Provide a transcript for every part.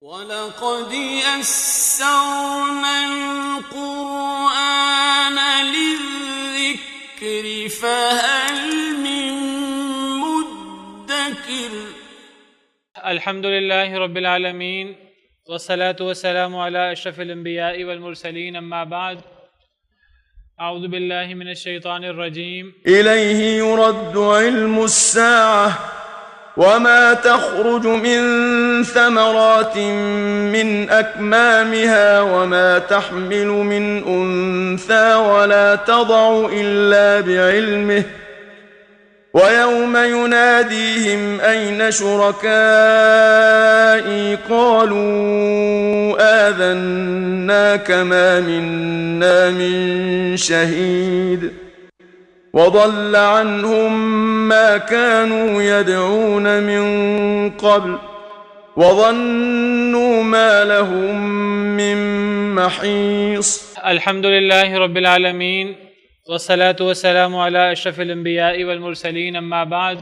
وَلَقَدْ يَسَّرْنَا الْقُرْآنَ لِلذِّكْرِ فَهَلْ مِن مُّدَّكِرٍ۔ الحمد للہ رب العالمین والصلاة والسلام علی اشرف الانبیاء والمرسلین، اما بعد، اعوذ باللہ من الشیطان الرجیم۔ إليه يرد علم الساعة وما تخرج من ثمرات من أكمامها وما تحمل من أنثى ولا تضع إلا بعلمه ويوم يناديهم أين شركائي قالوا آذناك ما منا من شهيد وضل عنهم ما كانوا يدعون من قبل وظنوا ما لهم من محيص۔ الحمد للہ رب العالمین والصلاة والسلام علی اشرف الانبیاء والمرسلین، اما بعد،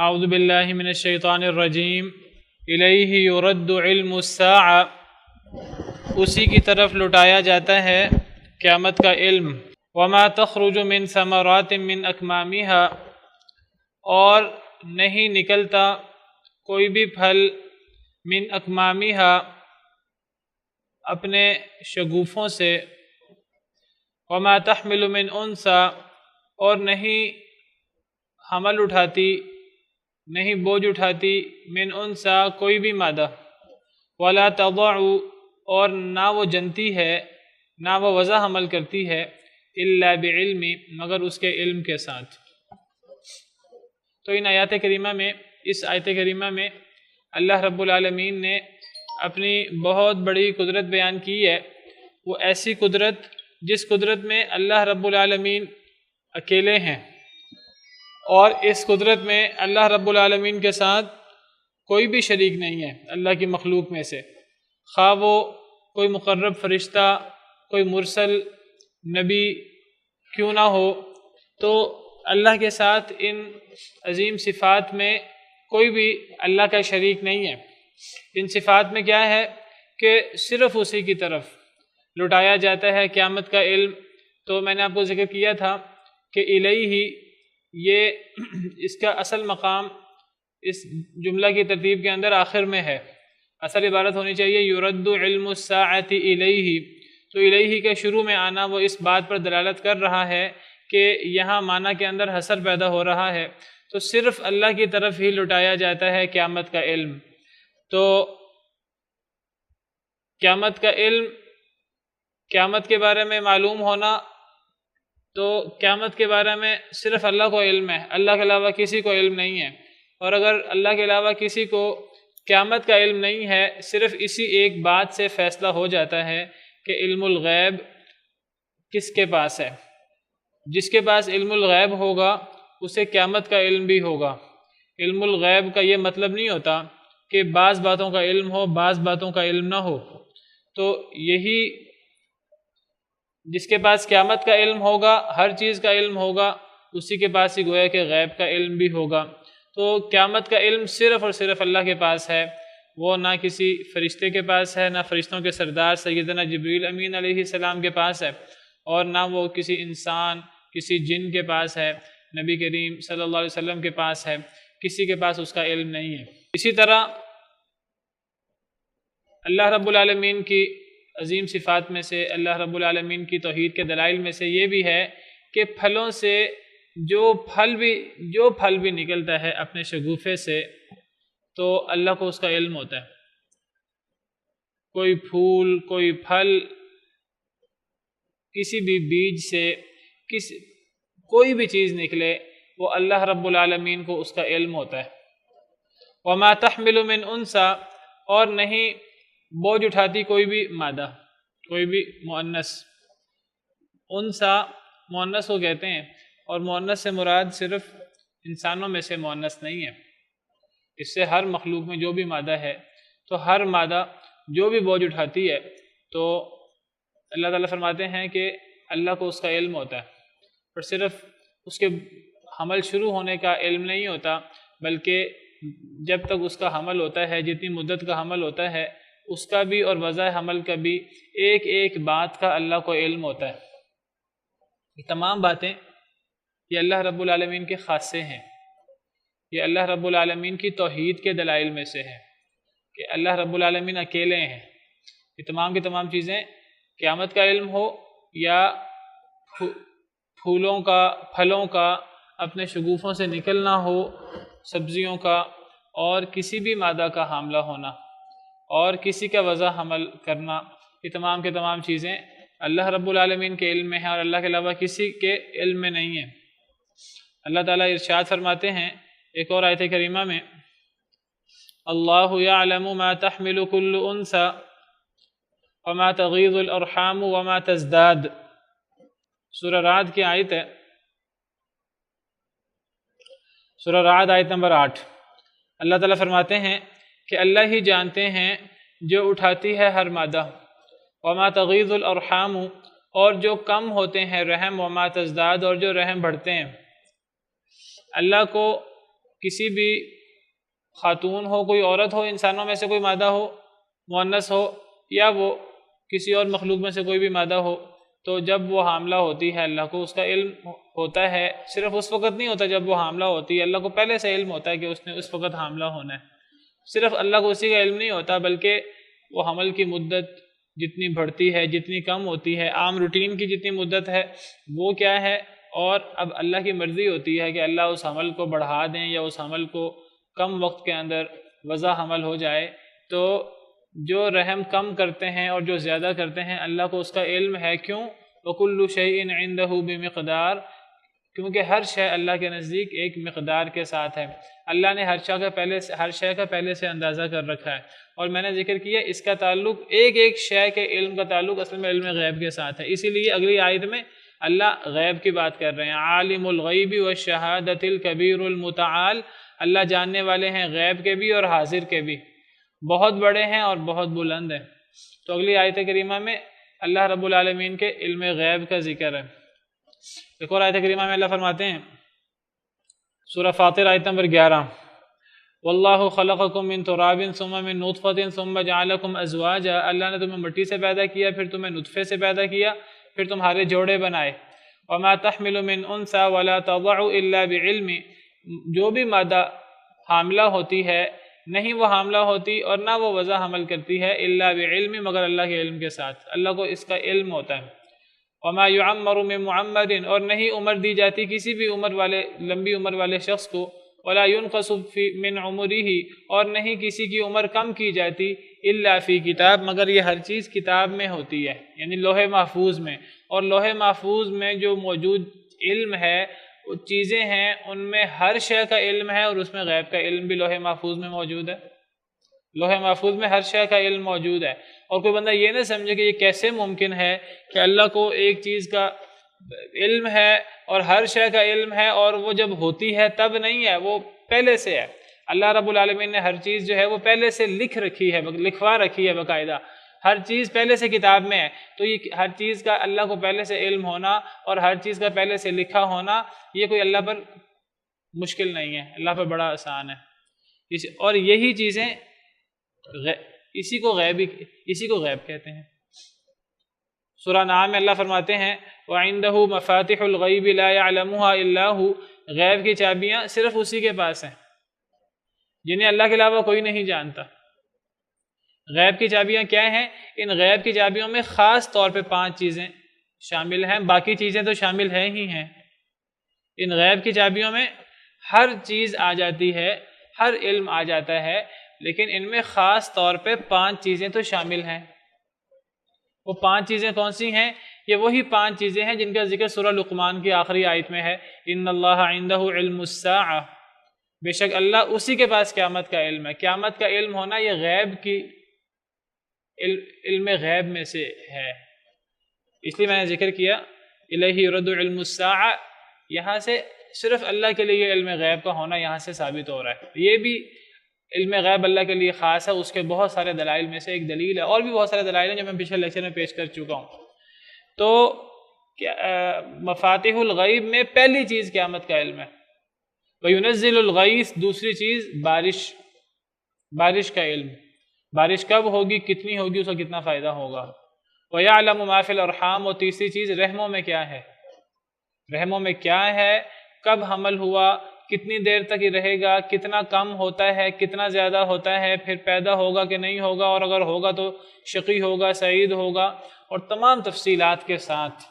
اعوذ باللہ من الشیطان الرجیم۔ الیہ یرد علم الساعہ، اسی کی طرف لوٹایا جاتا ہے قیامت کا علم۔ وما تخرج من ثمرات من اکمامها، اور نہیں نکلتا کوئی بھی پھل من اکمامها، اپنے شگوفوں سے۔ وما تحمل من انثى، اور نہیں حمل اٹھاتی، نہیں بوجھ اٹھاتی، من انثى کوئی بھی مادہ۔ ولا تضع، اور نہ وہ جنتی ہے، نہ وہ وضع حمل کرتی ہے، الا بعلم، مگر اس کے علم کے ساتھ۔ تو ان آیات کریمہ میں، اس آیت کریمہ میں اللہ رب العالمین نے اپنی بہت بڑی قدرت بیان کی ہے۔ وہ ایسی قدرت جس قدرت میں اللہ رب العالمین اکیلے ہیں، اور اس قدرت میں اللہ رب العالمین کے ساتھ کوئی بھی شریک نہیں ہے اللہ کی مخلوق میں سے، خواہ وہ کوئی مقرب فرشتہ، کوئی مرسل نبی کیوں نہ ہو۔ تو اللہ کے ساتھ ان عظیم صفات میں کوئی بھی اللہ کا شریک نہیں ہے۔ ان صفات میں کیا ہے کہ صرف اسی کی طرف لٹایا جاتا ہے قیامت کا علم۔ تو میں نے آپ کو ذکر کیا تھا کہ الیہ، یہ اس کا اصل مقام اس جملہ کی ترتیب کے اندر آخر میں ہے۔ اصل عبارت ہونی چاہیے یرد علم الساعۃ الیہ۔ تو الیہ کے شروع میں آنا وہ اس بات پر دلالت کر رہا ہے کہ یہاں معنی کے اندر حصر پیدا ہو رہا ہے، تو صرف اللہ کی طرف ہی لٹایا جاتا ہے قیامت کا علم۔ تو قیامت کا علم، قیامت کے بارے میں معلوم ہونا، تو قیامت کے بارے میں صرف اللہ کو علم ہے، اللہ کے علاوہ کسی کو علم نہیں ہے۔ اور اگر اللہ کے علاوہ کسی کو قیامت کا علم نہیں ہے، صرف اسی ایک بات سے فیصلہ ہو جاتا ہے کہ علم الغیب کس کے پاس ہے۔ جس کے پاس علم الغیب ہوگا اسے قیامت کا علم بھی ہوگا۔ علم الغیب کا یہ مطلب نہیں ہوتا کہ بعض باتوں کا علم ہو، بعض باتوں کا علم نہ ہو۔ تو یہی جس کے پاس قیامت کا علم ہوگا، ہر چیز کا علم ہوگا، اسی کے پاس ہی گویا کہ غیب کا علم بھی ہوگا۔ تو قیامت کا علم صرف اور صرف اللہ کے پاس ہے، وہ نہ کسی فرشتے کے پاس ہے، نہ فرشتوں کے سردار سیدنا جبریل امین علیہ السلام کے پاس ہے، اور نہ وہ کسی انسان، کسی جن کے پاس ہے، نبی کریم صلی اللہ علیہ وسلم کے پاس ہے، کسی کے پاس اس کا علم نہیں ہے۔ اسی طرح اللہ رب العالمین کی عظیم صفات میں سے، اللہ رب العالمین کی توحید کے دلائل میں سے یہ بھی ہے کہ پھلوں سے جو پھل بھی نکلتا ہے اپنے شگوفے سے، تو اللہ کو اس کا علم ہوتا ہے۔ کوئی پھول، کوئی پھل، کسی بھی بیج سے کوئی بھی چیز نکلے، وہ اللہ رب العالمین کو اس کا علم ہوتا ہے۔ وما تحمل من انثى، اور نہیں بوجھ اٹھاتی کوئی بھی مادہ، کوئی بھی مؤنث۔ انثى مؤنث کو کہتے ہیں، اور مؤنث سے مراد صرف انسانوں میں سے مؤنث نہیں ہے، اس سے ہر مخلوق میں جو بھی مادہ ہے، تو ہر مادہ جو بھی بوجھ اٹھاتی ہے، تو اللہ تعالیٰ فرماتے ہیں کہ اللہ کو اس کا علم ہوتا ہے، اور صرف اس کے حمل شروع ہونے کا علم نہیں ہوتا، بلکہ جب تک اس کا حمل ہوتا ہے، جتنی مدت کا حمل ہوتا ہے اس کا بھی اور وضع حمل کا بھی ایک ایک بات کا اللہ کو علم ہوتا ہے۔ یہ تمام باتیں یہ اللہ رب العالمین کے خاصے ہیں، یہ اللہ رب العالمین کی توحید کے دلائل میں سے ہے کہ اللہ رب العالمین اکیلے ہیں۔ یہ تمام کی تمام چیزیں قیامت کا علم ہو یا پھولوں کا، پھلوں کا اپنے شگوفوں سے نکلنا ہو، سبزیوں کا، اور کسی بھی مادہ کا حاملہ ہونا اور کسی کا وضع حمل کرنا، یہ تمام کے تمام چیزیں اللہ رب العالمین کے علم میں ہیں اور اللہ کے علاوہ کسی کے علم میں نہیں ہیں۔ اللہ تعالیٰ ارشاد فرماتے ہیں ایک اور آیت کریمہ میں، اللہ یعلم ما تحمل کل انثی وما تغیض الارحام وما تزداد، سورہ رعد کی آیت ہے، سورہ رعد آیت نمبر 8۔ اللہ تعالیٰ فرماتے ہیں کہ اللہ ہی جانتے ہیں جو اٹھاتی ہے ہر مادہ، وما تغیض الارحام، اور جو کم ہوتے ہیں رحم، وما تزداد، اور جو رحم بڑھتے ہیں۔ اللہ کو کسی بھی خاتون ہو، کوئی عورت ہو، انسانوں میں سے کوئی مادہ ہو، مؤنث ہو، یا وہ کسی اور مخلوق میں سے کوئی بھی مادہ ہو، تو جب وہ حاملہ ہوتی ہے اللہ کو اس کا علم ہوتا ہے۔ صرف اس وقت نہیں ہوتا جب وہ حاملہ ہوتی ہے، اللہ کو پہلے سے علم ہوتا ہے کہ اس نے اس وقت حاملہ ہونا ہے۔ صرف اللہ کو اسی کا علم نہیں ہوتا، بلکہ وہ حمل کی مدت جتنی بڑھتی ہے، جتنی کم ہوتی ہے، عام روٹین کی جتنی مدت ہے وہ کیا ہے، اور اب اللہ کی مرضی ہوتی ہے کہ اللہ اس حمل کو بڑھا دیں یا اس حمل کو کم وقت کے اندر وضع حمل ہو جائے۔ تو جو رحم کم کرتے ہیں اور جو زیادہ کرتے ہیں اللہ کو اس کا علم ہے۔ کیوں؟ وَكُلُّ شَيْءٍ عِنْدَهُ بِمِقْدَارٍ، کیونکہ ہر شے اللہ کے نزدیک ایک مقدار کے ساتھ ہے۔ اللہ نے ہر شے کا پہلے سے اندازہ کر رکھا ہے، اور میں نے ذکر کیا اس کا تعلق ایک ایک شے کے علم کا تعلق اصل میں علم غیب کے ساتھ ہے۔ اسی لیے اگلی آیت میں اللہ غیب کی بات کر رہے ہیں، عالم الغیب والشہادۃ الکبیر المتعال، اللہ جاننے والے ہیں غیب کے بھی اور حاضر کے بھی، بہت بڑے ہیں اور بہت بلند ہیں۔ تو اگلی آیت کریمہ میں اللہ رب العالمین کے علم غیب کا ذکر ہے۔ ایک اور آیت کریمہ میں اللہ فرماتے ہیں، سورہ فاطر آیت نمبر 11، واللہ خلقکم من تراب ثم من نطفۃ ثم جعلکم ازواجا، اللہ نے تمہیں مٹی سے پیدا کیا، پھر تمہیں نطفے سے پیدا کیا، پھر تمہارے جوڑے بنائے۔ وما تحمل من انثی ولا تضع الا بعلم، جو بھی مادہ حاملہ ہوتی ہے نہیں وہ حاملہ ہوتی اور نہ وہ وضع حمل کرتی ہے الا بعلم، مگر اللہ کے علم کے ساتھ، اللہ کو اس کا علم ہوتا ہے۔ وما يعمر من معمر، اور نہیں عمر دی جاتی کسی بھی لمبی عمر والے شخص کو، ولا ينقص من عمره، اور نہیں کسی کی عمر کم کی جاتی الا فی کتاب، مگر یہ ہر چیز کتاب میں ہوتی ہے، یعنی لوح محفوظ میں۔ اور لوح محفوظ میں جو موجود علم ہے، وہ چیزیں ہیں، ان میں ہر شے کا علم ہے، اور اس میں غیب کا علم بھی لوح محفوظ میں موجود ہے۔ لوح محفوظ میں ہر شے کا علم موجود ہے، اور کوئی بندہ یہ نہ سمجھے کہ یہ کیسے ممکن ہے کہ اللہ کو ایک چیز کا علم ہے اور ہر شے کا علم ہے اور وہ جب ہوتی ہے تب نہیں ہے، وہ پہلے سے ہے۔ اللہ رب العالمین نے ہر چیز جو ہے وہ پہلے سے لکھ رکھی ہے، لکھوا رکھی ہے باقاعدہ، ہر چیز پہلے سے کتاب میں ہے۔ تو یہ ہر چیز کا اللہ کو پہلے سے علم ہونا اور ہر چیز کا پہلے سے لکھا ہونا، یہ کوئی اللہ پر مشکل نہیں ہے، اللہ پر بڑا آسان ہے۔ اور یہی چیزیں اسی کو غیب کہتے ہیں۔ سورہ نعم میں اللہ فرماتے ہیں وَعِندَهُ مَفَاتِحُ الْغَيْبِ لَا يَعْلَمُهَا إِلَّا هُ، غیب کی چابیاں صرف اسی کے پاس ہیں جنہیں اللہ کے علاوہ کوئی نہیں جانتا۔ غیب کی چابیاں کیا ہیں؟ ان غیب کی چابیوں میں خاص طور پہ 5 چیزیں شامل ہیں، باقی چیزیں تو شامل ہیں ہی ہیں۔ ان غیب کی چابیوں میں ہر چیز آ جاتی ہے، ہر علم آ جاتا ہے، لیکن ان میں خاص طور پہ 5 چیزیں تو شامل ہیں۔ وہ 5 چیزیں کون سی ہیں؟ یہ وہی 5 چیزیں ہیں جن کا ذکر سورہ لقمان کی آخری آیت میں ہے، ان اللہ عنده علم الساعہ، بے شک اللہ اسی کے پاس قیامت کا علم ہے۔ قیامت کا علم ہونا یہ غیب کی علم غیب میں سے ہے، اس لیے میں نے ذکر کیا الیہ یرد علم الساعہ، یہاں سے صرف اللہ کے لیے علم غیب کا ہونا یہاں سے ثابت ہو رہا ہے۔ یہ بھی علم غیب اللہ کے لیے خاص ہے، اس کے بہت سارے دلائل میں سے ایک دلیل ہے، اور بھی بہت سارے دلائل ہیں جو میں پچھلے لیکچر میں پیش کر چکا ہوں۔ تو مفاتیح الغیب میں پہلی چیز قیامت کا علم ہے، وَيُنَزِّلُ الْغَيْث، دوسری چیز بارش کا علم، بارش کب ہوگی، کتنی ہوگی، اس کا کتنا فائدہ ہوگا۔ وَيَعْلَمُ مَا فِي الْأَرْحَامِ، اور تیسری چیز رحموں میں کیا ہے، رحموں میں کیا ہے، کب حمل ہوا، کتنی دیر تک یہ رہے گا، کتنا کم ہوتا ہے، کتنا زیادہ ہوتا ہے، پھر پیدا ہوگا کہ نہیں ہوگا، اور اگر ہوگا تو شقی ہوگا، سعید ہوگا، اور تمام تفصیلات کے ساتھ،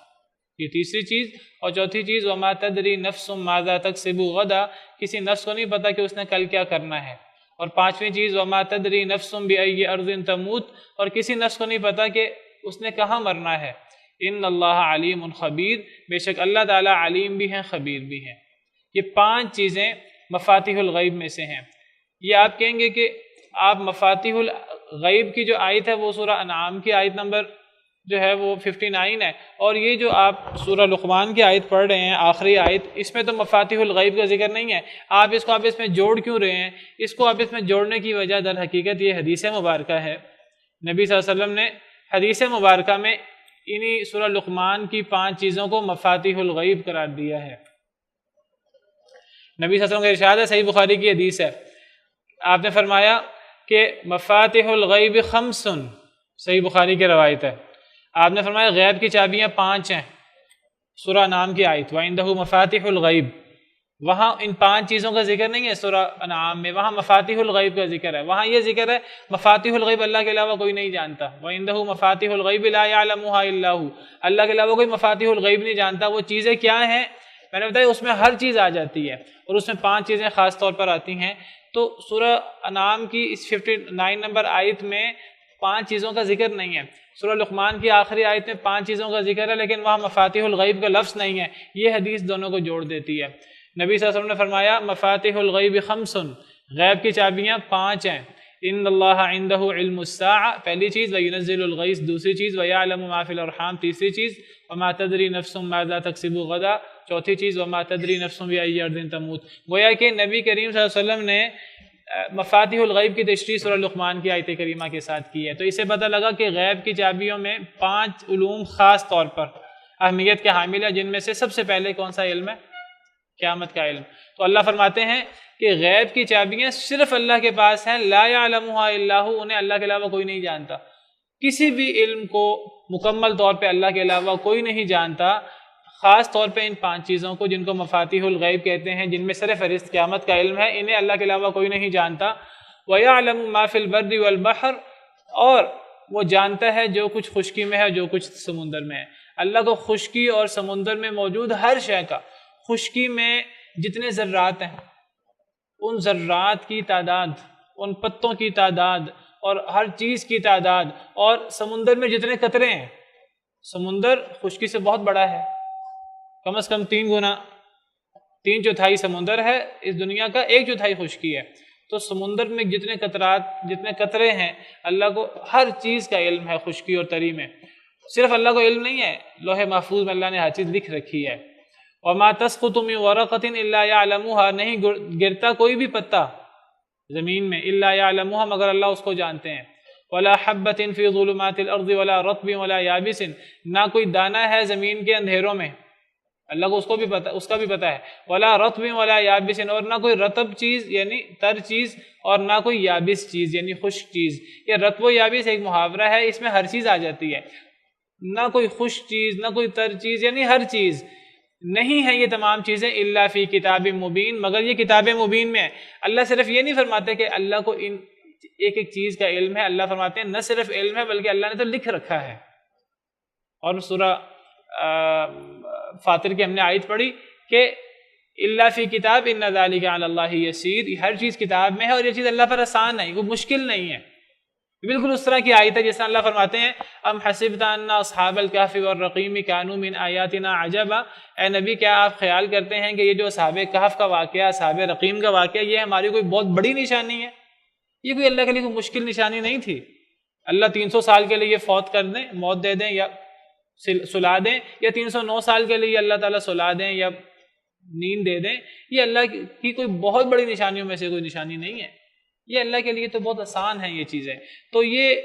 یہ تیسری چیز۔ اور چوتھی چیز وَمَا تَدْرِي نَفْسٌ مَاذَا تَكْسِبُ غَدًا، کسی نفس کو نہیں پتا کہ اس نے کل کیا کرنا ہے۔ اور پانچویں چیز وَمَا تَدْرِي نَفْسٌ بِأَيِّ أَرْضٍ تَمُوتُ، اور کسی نفس کو نہیں پتا کہ اس نے کہاں مرنا ہے۔ ان اللہ علیم خبیر، بے شک اللہ تعالیٰ علیم بھی ہیں، خبیر بھی ہیں۔ یہ پانچ چیزیں مفاتیح الغیب میں سے ہیں۔ یہ آپ کہیں گے کہ آپ مفاتیح الغیب کی جو آیت ہے وہ سورہ انعام کی آیت نمبر جو ہے وہ 59 ہے، اور یہ جو آپ سورہ لقمان کی آیت پڑھ رہے ہیں، آخری آیت، اس میں تو مفاتیح الغیب کا ذکر نہیں ہے۔ آپ اس میں جوڑ کیوں رہے ہیں؟ اس کو آپ اس میں جوڑنے کی وجہ در حقیقت یہ حدیث مبارکہ ہے۔ نبی صلی اللہ علیہ وسلم نے حدیث مبارکہ میں انہی سورہ لقمان کی 5 چیزوں کو مفاتیح الغیب قرار دیا ہے۔ نبی صلی اللہ علیہ وسلم کا ارشاد ہے، صحیح بخاری کی حدیث ہے، آپ نے فرمایا کہ مفاتیح الغیب 5، صحیح بخاری کی روایت ہے، آپ نے فرمایا غیب کی چابیاں 5 ہیں۔ سورہ انعام کی آیت وَعِندَهُ مَفَاتِحُ الْغَيْبِ، وہاں ان 5 چیزوں کا ذکر نہیں ہے سورہ انعام میں، وہاں مفاتیح الغیب کا ذکر ہے۔ وہاں یہ ذکر ہے مفاتیح الغیب اللہ کے علاوہ کوئی نہیں جانتا، وَعِندَهُ مَفَاتِحُ الْغَيْبِ لَا يَعْلَمُهَا إِلَّا هُوَ، اللہ کے علاوہ کوئی مفاتیح الغیب نہیں جانتا۔ وہ چیزیں کیا ہیں میں نے بتایا، اس میں ہر چیز آ جاتی ہے، اور اس میں 5 چیزیں خاص طور پر آتی ہیں۔ تو سورہ انعام کی اس 59 نمبر آیت میں 5 چیزوں کا ذکر نہیں ہے۔ سورہ لقمان کی آخری آیت میں 5 چیزوں کا ذکر ہے، لیکن وہاں مفاتیح الغیب کا لفظ نہیں ہے۔ یہ حدیث دونوں کو جوڑ دیتی ہے۔ نبی صلی اللہ علیہ وسلم نے فرمایا مفاتیح الغیب 5، غیب کی چابیاں 5 ہیں۔ ان اللہ عنده علم الساعہ، پہلی چیز، وینزل الغیث دوسری چیز، ویعلم ما فی الارحام تیسری چیز، وما تدری نفس ماذا تکسب غدا چوتھی چیز، وما تدری نفس بأی ارض تموت۔ گویا کہ نبی کریم صلی اللہ علیہ وسلم نے مفاتیح الغیب کی تشریح سورہ لقمان کی آیت کریمہ کے ساتھ کی ہے۔ تو اسے پتہ لگا کہ غیب کی چابیوں میں 5 علوم خاص طور پر اہمیت کے حامل ہے، جن میں سے سب سے پہلے کون سا علم ہے؟ قیامت کا علم۔ تو اللہ فرماتے ہیں کہ غیب کی چابیاں صرف اللہ کے پاس ہیں، لا یعلمها الا هو، انہیں اللہ کے علاوہ کوئی نہیں جانتا۔ کسی بھی علم کو مکمل طور پہ اللہ کے علاوہ کوئی نہیں جانتا، خاص طور پہ ان 5 چیزوں کو جن کو مفاتیح الغیب کہتے ہیں، جن میں سر فہرست قیامت کا علم ہے، انہیں اللہ کے علاوہ کوئی نہیں جانتا۔ وَيَعْلَمُ مَا فِي الْبَرِّ وَالْبَحْرِ، اور وہ جانتا ہے جو کچھ خشکی میں ہے، جو کچھ سمندر میں ہے۔ اللہ کو خشکی اور سمندر میں موجود ہر شے کا، خشکی میں جتنے ذرات ہیں ان ذرات کی تعداد، ان پتوں کی تعداد اور ہر چیز کی تعداد، اور سمندر میں جتنے قطرے ہیں، سمندر خشکی سے بہت بڑا ہے، کم از کم 3 گنا، 3/4 سمندر ہے اس دنیا کا، 1/4 خشکی ہے۔ تو سمندر میں جتنے قطرات، جتنے قطرے ہیں، اللہ کو ہر چیز کا علم ہے خشکی اور تری میں۔ صرف اللہ کو علم نہیں ہے، لوح محفوظ میں اللہ نے ہر چیز لکھ رکھی ہے۔ وَمَا تَسْقُطُ مِنْ وَرَقَةٍ إِلَّا يَعْلَمُهَا، نہیں گرتا کوئی بھی پتا زمین میں، إِلَّا يَعْلَمُهَا، مگر اللہ اس کو جانتے ہیں۔ وَلَا حَبَّةٍ فِي ظُلُمَاتِ الْأَرْضِ وَلَا رَطْبٍ وَلَا يَابِسٍ، نہ کوئی دانہ ہے زمین کے اندھیروں میں، اللہ کو اس کا بھی پتہ ہے۔ وَلَا رَطْبٍ وَلَا يَابِسٍ، اور نہ کوئی رطب چیز یعنی تر چیز، اور نہ کوئی یابس چیز یعنی خشک چیز۔ یہ رطب و یابس ایک محاورہ ہے، اس میں ہر چیز آ جاتی ہے، نہ کوئی خشک چیز نہ کوئی تر چیز، یعنی ہر چیز نہیں ہے یہ تمام چیزیں الا فی کتاب مبین، مگر یہ کتاب مبین میں ہے۔ اللہ صرف یہ نہیں فرماتے کہ اللہ کو ان ایک ایک چیز کا علم ہے، اللہ فرماتے ہیں نہ صرف علم ہے بلکہ اللہ نے تو لکھ رکھا ہے۔ اور سورہ فاطر کی ہم نے آیت پڑھی کہ الا فی کتاب ان ذلک علی اللہ یسیر، ہر چیز کتاب میں ہے اور یہ چیز اللہ پر آسان ہے، وہ مشکل نہیں ہے۔ بالکل اس طرح کی آیت ہے جیسا اللہ فرماتے ہیں ام حسبت ان اصحاب الکہف والرقیم کانوا من آیاتنا عجبا، اے نبی کیا آپ خیال کرتے ہیں کہ یہ جو اصحاب کہف کا واقعہ، اصحاب رقیم کا واقعہ، یہ ہماری کوئی بہت بڑی نشانی ہے؟ یہ کوئی اللہ کے لیے کوئی مشکل نشانی نہیں تھی۔ اللہ 300 سال کے لیے یہ فوت کر دیں، موت دے دیں یا سلا دیں، یا 309 سال کے لیے اللہ تعالیٰ سلا دیں یا نیند دے دیں، یہ اللہ کی کوئی بہت بڑی نشانیوں میں سے کوئی نشانی نہیں ہے۔ یہ اللہ کے لیے تو بہت آسان ہیں یہ چیزیں۔ تو یہ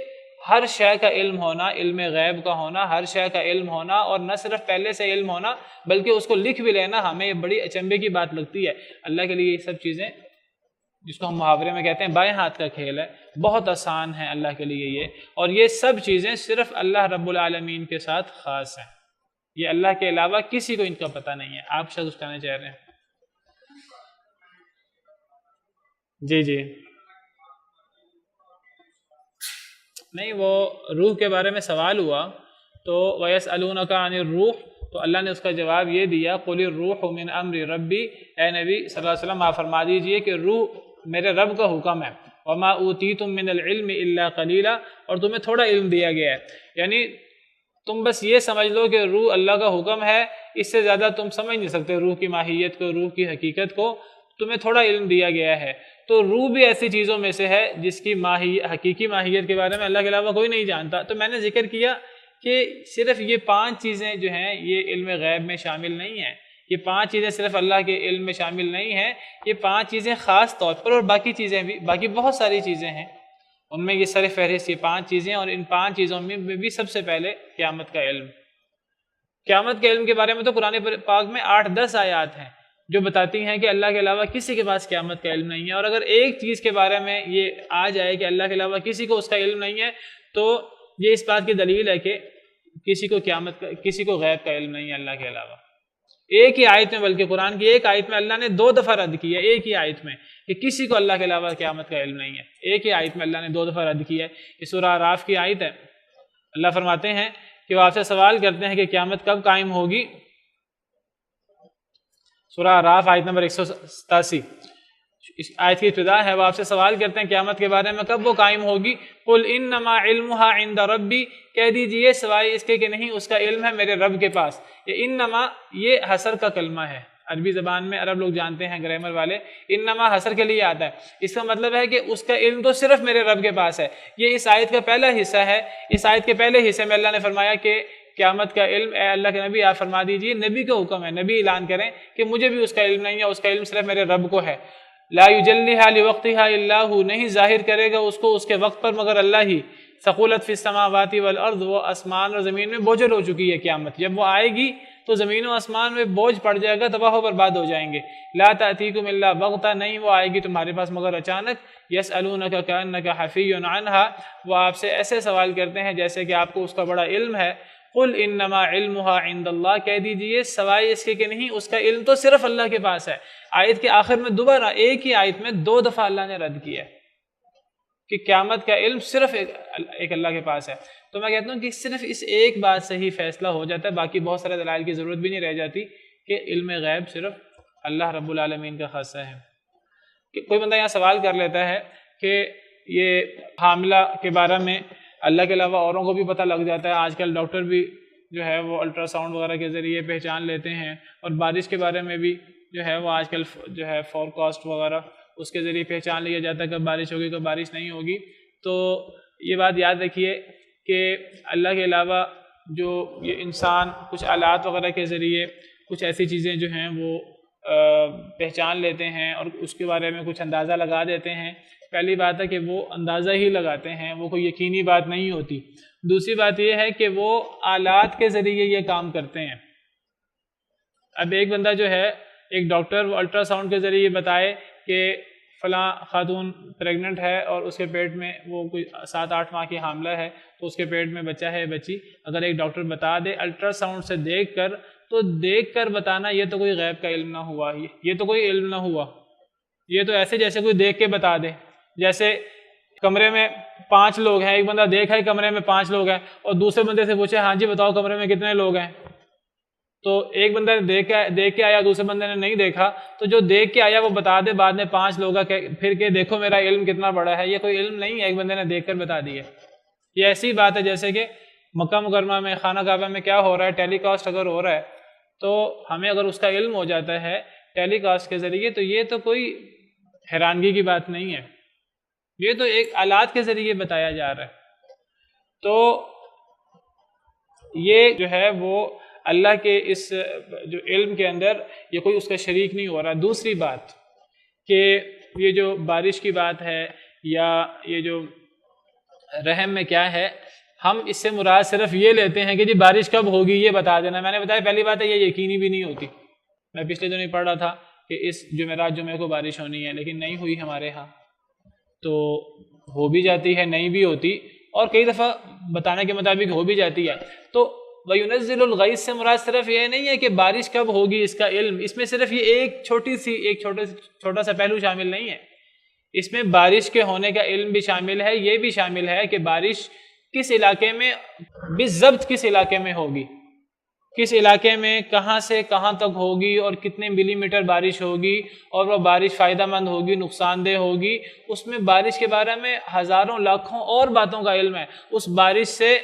ہر شے کا علم ہونا، علم غیب کا ہونا، ہر شے کا علم ہونا، اور نہ صرف پہلے سے علم ہونا بلکہ اس کو لکھ بھی لینا، ہمیں یہ بڑی اچنبے کی بات لگتی ہے۔ اللہ کے لیے یہ سب چیزیں، جس کو ہم محاورے میں کہتے ہیں بائیں ہاتھ کا کھیل ہے، بہت آسان ہے اللہ کے لیے یہ، اور یہ سب چیزیں صرف اللہ رب العالمین کے ساتھ خاص ہیں، یہ اللہ کے علاوہ کسی کو ان کا پتہ نہیں ہے۔ آپ شخص کہنا چاہ رہے ہیں؟ جی جی نہیں، وہ روح کے بارے میں سوال ہوا تو وَيَسْأَلُونَكَ عَنِ الرُّوحِ، تو اللہ نے اس کا جواب یہ دیا قُلِ الرُّوحُ مِنْ أَمْرِ رَبِّي، اے نبی صلی اللہ علیہ وسلم آپ فرما دیجئے کہ روح میرے رب کا حکم ہے، وَمَا أُوتِيتُم مِّنَ الْعِلْمِ إِلَّا قَلِيلًا، اور تمہیں تھوڑا علم دیا گیا ہے، یعنی تم بس یہ سمجھ لو کہ روح اللہ کا حکم ہے، اس سے زیادہ تم سمجھ نہیں سکتے روح کی ماہیت کو، روح کی حقیقت کو، تمہیں تھوڑا علم دیا گیا ہے۔ تو روح بھی ایسی چیزوں میں سے ہے جس کی حقیقی ماہیت کے بارے میں اللہ کے علاوہ کوئی نہیں جانتا۔ تو میں نے ذکر کیا کہ صرف یہ 5 چیزیں جو ہیں یہ علم غیب میں شامل نہیں ہیں، یہ 5 چیزیں صرف اللہ کے علم میں شامل نہیں ہیں، یہ 5 چیزیں خاص طور پر، اور باقی چیزیں بھی، باقی بہت ساری چیزیں ہیں، ان میں یہ سر فہرست یہ 5 چیزیں، اور ان 5 چیزوں میں بھی سب سے پہلے قیامت کا علم۔ قیامت کے علم کے بارے میں تو قرآن پاک میں 8-10 آیات ہیں جو بتاتی ہیں کہ اللہ کے علاوہ کسی کے پاس قیامت کا علم نہیں ہے، اور اگر ایک چیز کے بارے میں یہ آ جائے کہ اللہ کے علاوہ کسی کو اس کا علم نہیں ہے تو یہ اس بات کی دلیل ہے کہ کسی کو غیب کا علم نہیں ہے اللہ کے علاوہ۔ ایک ہی آیت میں، بلکہ قرآن کی ایک آیت میں اللہ نے 2 دفعہ رد کیا ہے، ایک ہی آیت میں، کہ کسی کو اللہ کے علاوہ قیامت کا علم نہیں ہے، ایک ہی آیت میں اللہ نے 2 دفعہ رد کیا ہے۔ یہ سورہ اعراف کی آیت ہے، اللہ فرماتے ہیں کہ وہ آپ سے سوال کرتے ہیں کہ قیامت کب قائم ہوگی، سورہ اعراف آیت نمبر 187، اس آیت کی ابتدا ہے، وہ آپ سے سوال کرتے ہیں قیامت کے بارے میں کب وہ قائم ہوگی، قل انما علمها عند ربی، کہہ دیجئے سوائے اس کے کہ نہیں، اس کا علم ہے میرے رب کے پاس۔ یہ انما، یہ حصر کا کلمہ ہے، عربی زبان میں عرب لوگ جانتے ہیں گرامر والے، انما حصر کے لیے آتا ہے، اس کا مطلب ہے کہ اس کا علم تو صرف میرے رب کے پاس ہے۔ یہ اس آیت کا پہلا حصہ ہے۔ اس آیت کے پہلے حصے میں اللہ نے فرمایا کہ قیامت کا علم، اے اللہ کے نبی آپ فرما دیجئے، نبی کا حکم ہے، نبی اعلان کریں کہ مجھے بھی اس کا علم نہیں ہے، اس کا علم صرف میرے رب کو ہے۔ لا یجلیھا لوقتھا الا ھو، نہیں ظاہر کرے گا اس کو اس کے وقت پر مگر اللہ ہی۔ ثقلت فی السماوات والارض، وہ آسمان اور زمین میں بوجھل ہو چکی ہے قیامت، جب وہ آئے گی تو زمین و آسمان میں بوجھ پڑ جائے گا، تباہ و برباد ہو جائیں گے۔ لا تأتیکم الا بغتہ، نہیں وہ آئے گی تمہارے پاس مگر اچانک۔ یسألونک کأنک حفی عنہا، وہ آپ سے ایسے سوال کرتے ہیں جیسے کہ آپ کو اس کا بڑا علم ہے۔ قل انما علمها عند اللہ، کہہ دیجئے سوائے اس کے کہ نہیں، اس کا علم تو صرف اللہ کے پاس ہے۔ آیت کے آخر میں دوبارہ ایک ہی آیت میں 2 دفعہ اللہ نے رد کیا کہ قیامت کا علم صرف ایک اللہ کے پاس ہے۔ تو میں کہتا ہوں کہ صرف اس ایک بات سے ہی فیصلہ ہو جاتا ہے، باقی بہت سارے دلائل کی ضرورت بھی نہیں رہ جاتی کہ علم غیب صرف اللہ رب العالمین کا خاصہ ہے۔ کہ کوئی بندہ یہاں سوال کر لیتا ہے کہ یہ حاملہ کے بارے میں اللہ کے علاوہ اوروں کو بھی پتہ لگ جاتا ہے، آج کل ڈاکٹر بھی جو ہے وہ الٹرا ساؤنڈ وغیرہ کے ذریعے پہچان لیتے ہیں، اور بارش کے بارے میں بھی جو ہے وہ آج کل جو ہے فور کاسٹ وغیرہ اس کے ذریعے پہچان لیا جاتا ہے کب بارش ہوگی کب بارش نہیں ہوگی۔ تو یہ بات یاد رکھیے کہ اللہ کے علاوہ جو یہ انسان کچھ آلات وغیرہ کے ذریعے کچھ ایسی چیزیں جو ہیں وہ پہچان لیتے ہیں اور اس کے بارے میں کچھ اندازہ لگا دیتے ہیں، پہلی بات ہے کہ وہ اندازہ ہی لگاتے ہیں، وہ کوئی یقینی بات نہیں ہوتی۔ دوسری بات یہ ہے کہ وہ آلات کے ذریعے یہ کام کرتے ہیں۔ اب ایک بندہ جو ہے، ایک ڈاکٹر، وہ الٹرا ساؤنڈ کے ذریعے بتائے کہ فلاں خاتون پریگننٹ ہے اور اس کے پیٹ میں وہ کوئی 7-8 ماہ کی حاملہ ہے، تو اس کے پیٹ میں بچہ ہے بچی، اگر ایک ڈاکٹر بتا دے الٹرا ساؤنڈ سے دیکھ کر، تو دیکھ کر بتانا یہ تو کوئی غیب کا علم نہ ہوا، یہ تو کوئی علم نہ ہوا، یہ تو ایسے جیسے کوئی دیکھ کے بتا دے۔ جیسے کمرے میں 5 لوگ ہیں، ایک بندہ دیکھا ہے کمرے میں 5 لوگ ہیں، اور دوسرے بندے سے پوچھے ہاں جی بتاؤ کمرے میں کتنے لوگ ہیں، تو ایک بندہ نے دیکھ کے آیا، دوسرے بندے نے نہیں دیکھا، تو جو دیکھ کے آیا وہ بتا دے بعد میں 5 لوگ پھر کہ دیکھو میرا علم کتنا بڑا ہے، یہ کوئی علم نہیں ہے، ایک بندے نے دیکھ کر بتا دیا۔ یہ ایسی بات ہے جیسے کہ مکہ مکرمہ میں خانہ کعبہ میں کیا ہو رہا ہے، ٹیلی کاسٹ اگر ہو رہا ہے تو ہمیں اگر اس کا علم ہو جاتا ہے ٹیلی کاسٹ کے ذریعے، تو یہ تو کوئی حیرانگی کی بات نہیں ہے، یہ تو ایک آلات کے ذریعے بتایا جا رہا ہے۔ تو یہ جو ہے وہ اللہ کے اس جو علم کے اندر یہ کوئی اس کا شریک نہیں ہو رہا۔ دوسری بات کہ یہ جو بارش کی بات ہے یا یہ جو رحم میں کیا ہے، ہم اس سے مراد صرف یہ لیتے ہیں کہ جی بارش کب ہوگی یہ بتا دینا۔ میں نے بتایا پہلی بات ہے یہ یقینی بھی نہیں ہوتی، میں پچھلے دنوں پڑھ رہا تھا کہ اس جمعرات جمعے کو بارش ہونی ہے، لیکن نہیں ہوئی ہمارے ہاں، تو ہو بھی جاتی ہے نہیں بھی ہوتی، اور کئی دفعہ بتانے کے مطابق ہو بھی جاتی ہے۔ تو وَيُنَزِّلُ الْغَيْثَ سے مراد صرف یہ نہیں ہے کہ بارش کب ہوگی اس کا علم، اس میں صرف یہ ایک چھوٹا سا پہلو شامل نہیں ہے، اس میں بارش کے ہونے کا علم بھی شامل ہے، یہ بھی شامل ہے کہ بارش کس علاقے میں بالضبط کس علاقے میں ہوگی، کس علاقے میں کہاں سے کہاں تک ہوگی، اور کتنے ملی میٹر بارش ہوگی، اور وہ بارش فائدہ مند ہوگی نقصان دہ ہوگی۔ اس میں بارش کے بارے میں ہزاروں لاکھوں اور باتوں کا علم ہے۔ اس بارش سے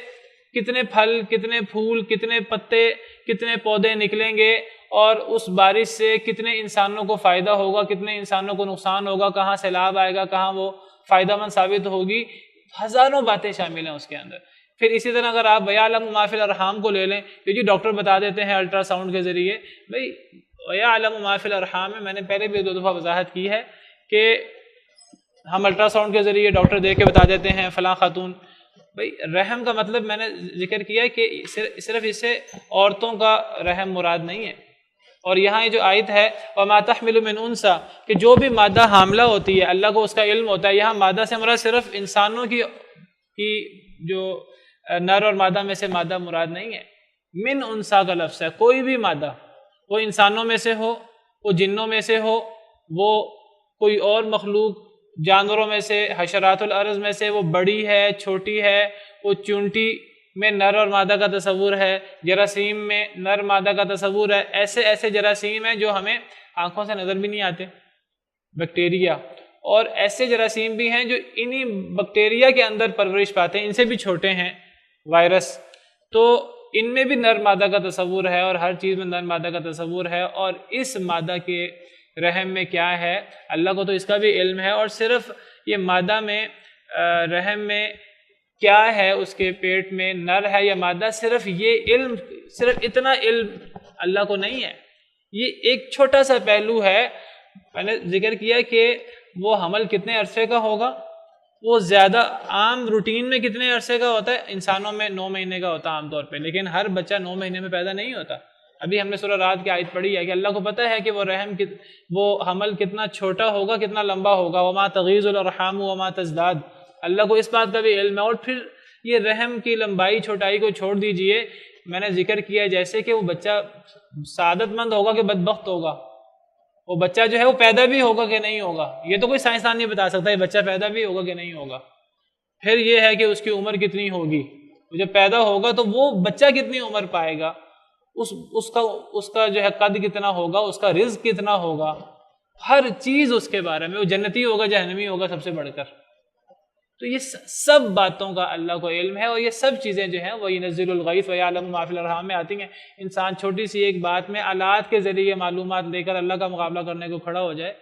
کتنے پھل، کتنے پھول، کتنے پتے، کتنے پودے نکلیں گے، اور اس بارش سے کتنے انسانوں کو فائدہ ہوگا، کتنے انسانوں کو نقصان ہوگا، کہاں سیلاب آئے گا، کہاں وہ فائدہ مند ثابت ہوگی، ہزاروں باتیں شامل ہیں اس کے اندر۔ پھر اسی طرح اگر آپ وَيَعْلَمُ مَا فِي الْأَرْحَامِ کو لے لیں، یہ جو ڈاکٹر بتا دیتے ہیں الٹرا ساؤنڈ کے ذریعے، بھائی وَيَعْلَمُ مَا فِي الْأَرْحَامِ میں نے پہلے بھی 2 دفعہ وضاحت کی ہے کہ ہم الٹرا ساؤنڈ کے ذریعے ڈاکٹر دیکھ کے بتا دیتے ہیں فلاں خاتون، بھائی رحم کا مطلب میں نے ذکر کیا کہ صرف اس سے عورتوں کا رحم مراد نہیں ہے۔ اور یہاں یہ جو آیت ہے وَمَا تَحْمِلُ مِنْ أُنْثَىٰ کہ جو بھی مادہ حاملہ ہوتی ہے اللہ کو اس کا علم ہوتا ہے، یہاں مادہ سے مراد صرف انسانوں کی جو نر اور مادہ میں سے مادہ مراد نہیں ہے، من انثیٰ کا لفظ ہے، کوئی بھی مادہ، وہ انسانوں میں سے ہو، وہ جنوں میں سے ہو، وہ کوئی اور مخلوق جانوروں میں سے، حشرات الارض میں سے، وہ بڑی ہے چھوٹی ہے، وہ چونٹی میں نر اور مادہ کا تصور ہے، جراثیم میں نر مادہ کا تصور ہے، ایسے جراثیم ہیں جو ہمیں آنکھوں سے نظر بھی نہیں آتے، بیکٹیریا، اور ایسے جراثیم بھی ہیں جو انہی بیکٹیریا کے اندر پرورش پاتے ہیں، ان سے بھی چھوٹے ہیں وائرس، تو ان میں بھی نر مادہ کا تصور ہے، اور ہر چیز میں نر مادہ کا تصور ہے۔ اور اس مادہ کے رحم میں کیا ہے اللہ کو تو اس کا بھی علم ہے، اور صرف یہ مادہ میں رحم میں کیا ہے، اس کے پیٹ میں نر ہے یا مادہ، صرف یہ علم، صرف اتنا علم اللہ کو نہیں ہے۔ یہ ایک چھوٹا سا پہلو ہے، میں نے ذکر کیا کہ وہ حمل کتنے عرصے کا ہوگا، وہ زیادہ عام روٹین میں کتنے عرصے کا ہوتا ہے، انسانوں میں 9 مہینے کا ہوتا ہے عام طور پہ، لیکن ہر بچہ 9 مہینے میں پیدا نہیں ہوتا۔ ابھی ہم نے سورہ رات کی آیت پڑھی ہے کہ اللہ کو پتہ ہے کہ وہ رحم وہ حمل کتنا چھوٹا ہوگا، کتنا لمبا ہوگا، وما تغیض الارحام وما تزداد، اللہ کو اس بات کا بھی علم ہے۔ اور پھر یہ رحم کی لمبائی چھوٹائی کو چھوڑ دیجئے، میں نے ذکر کیا جیسے کہ وہ بچہ سعادت مند ہوگا کہ بدبخت ہوگا، وہ بچہ جو ہے وہ پیدا بھی ہوگا کہ نہیں ہوگا، یہ تو کوئی سائنسدان نہیں بتا سکتا یہ بچہ پیدا بھی ہوگا کہ نہیں ہوگا۔ پھر یہ ہے کہ اس کی عمر کتنی ہوگی، جب پیدا ہوگا تو وہ بچہ کتنی عمر پائے گا، اس کا جو ہے قد کتنا ہوگا، اس کا رزق کتنا ہوگا، ہر چیز اس کے بارے میں، وہ جنتی ہوگا جہنمی ہوگا سب سے بڑھ کر۔ تو یہ سب باتوں کا اللہ کو علم ہے، اور یہ سب چیزیں جو ہیں وہ ينزل الغیث ويعلم ما في الارحام میں آتی ہیں۔ انسان چھوٹی سی ایک بات میں آلات کے ذریعے معلومات لے کر اللہ کا مقابلہ کرنے کو کھڑا ہو جائے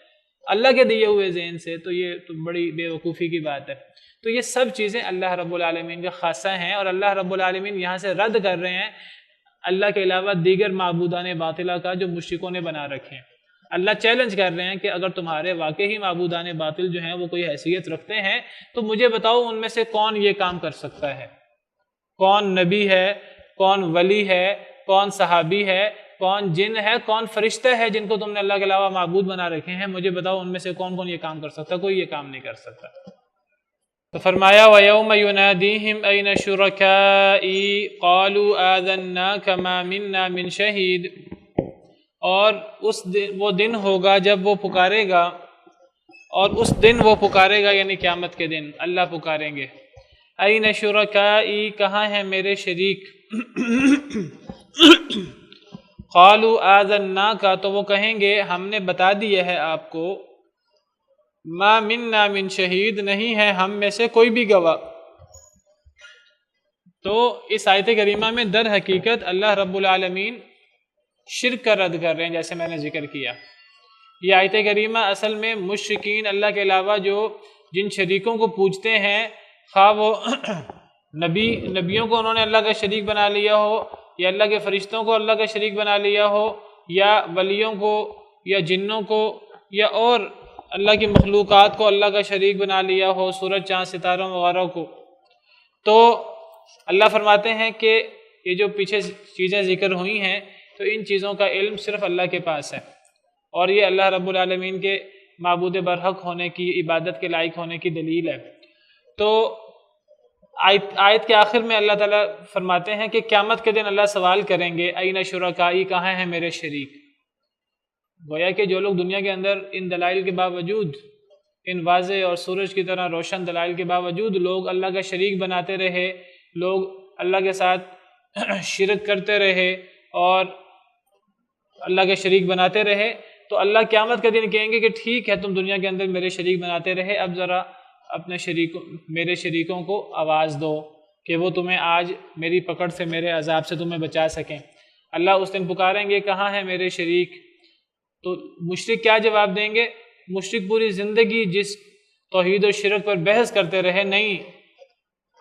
اللہ کے دیے ہوئے ذہن سے، تو یہ تو بڑی بے وقوفی کی بات ہے۔ تو یہ سب چیزیں اللہ رب العالمین کا خاصہ ہیں، اور اللہ رب العالمین یہاں سے رد کر رہے ہیں اللہ کے علاوہ دیگر معبودان باطلہ کا جو مشرکوں نے بنا رکھے ہیں۔ اللہ چیلنج کر رہے ہیں کہ اگر تمہارے واقعی معبودان باطل جو ہیں وہ کوئی حیثیت رکھتے ہیں تو مجھے بتاؤ ان میں سے کون یہ کام کر سکتا ہے، کون نبی ہے، کون ولی ہے، کون صحابی ہے، کون جن ہے، کون فرشتہ ہے جن کو تم نے اللہ کے علاوہ معبود بنا رکھے ہیں، مجھے بتاؤ ان میں سے کون کون یہ کام کر سکتا ہے، کوئی یہ کام نہیں کر سکتا۔ تو فرمایا وَيَوْمَ يُنَادِيهِمْ أَيْنَ شُرَكَائِي قَالُوا آذَنَّاكَ مَا مِنَّا مِنْ شَهِيدٍ، اور وہ دن ہوگا جب وہ پکارے گا، اور اس دن وہ پکارے گا یعنی قیامت کے دن اللہ پکاریں گے، أَيْنَ شُرَكَائِي کہاں ہیں میرے شریک، قَالُوا آذَنَّاكَ تو وہ کہیں گے ہم نے بتا دیا ہے آپ کو، ما منا من شہید نہیں ہے ہم میں سے کوئی بھی گواہ۔ تو اس آیت کریمہ میں در حقیقت اللہ رب العالمین شرک کا رد کر رہے ہیں، جیسے میں نے ذکر کیا۔ یہ آیت کریمہ اصل میں مشرکین اللہ کے علاوہ جو جن شریکوں کو پوجتے ہیں، خواہ وہ نبیوں کو انہوں نے اللہ کا شریک بنا لیا ہو، یا اللہ کے فرشتوں کو اللہ کا شریک بنا لیا ہو، یا ولیوں کو، یا جنوں کو، یا اور اللہ کی مخلوقات کو اللہ کا شریک بنا لیا ہو، سورج چاند ستاروں وغیرہ کو، تو اللہ فرماتے ہیں کہ یہ جو پیچھے چیزیں ذکر ہوئی ہیں تو ان چیزوں کا علم صرف اللہ کے پاس ہے، اور یہ اللہ رب العالمین کے معبود برحق ہونے کی، عبادت کے لائق ہونے کی دلیل ہے۔ تو آیت کے آخر میں اللہ تعالیٰ فرماتے ہیں کہ قیامت کے دن اللہ سوال کریں گے این شرکائی، کہاں ہیں میرے شریک؟ گویا کہ جو لوگ دنیا کے اندر ان دلائل کے باوجود، ان واضح اور سورج کی طرح روشن دلائل کے باوجود لوگ اللہ کا شریک بناتے رہے، لوگ اللہ کے ساتھ شرک کرتے رہے اور اللہ کے شریک بناتے رہے، تو اللہ قیامت کے دن کہیں گے کہ ٹھیک ہے تم دنیا کے اندر میرے شریک بناتے رہے، اب ذرا اپنے میرے شریکوں کو آواز دو کہ وہ تمہیں آج میری پکڑ سے، میرے عذاب سے تمہیں بچا سکیں۔ اللہ اس دن پکاریں گے کہاں ہے میرے شریک؟ تو مشرک کیا جواب دیں گے؟ مشرک پوری زندگی جس توحید و شرک پر بحث کرتے رہے، نہیں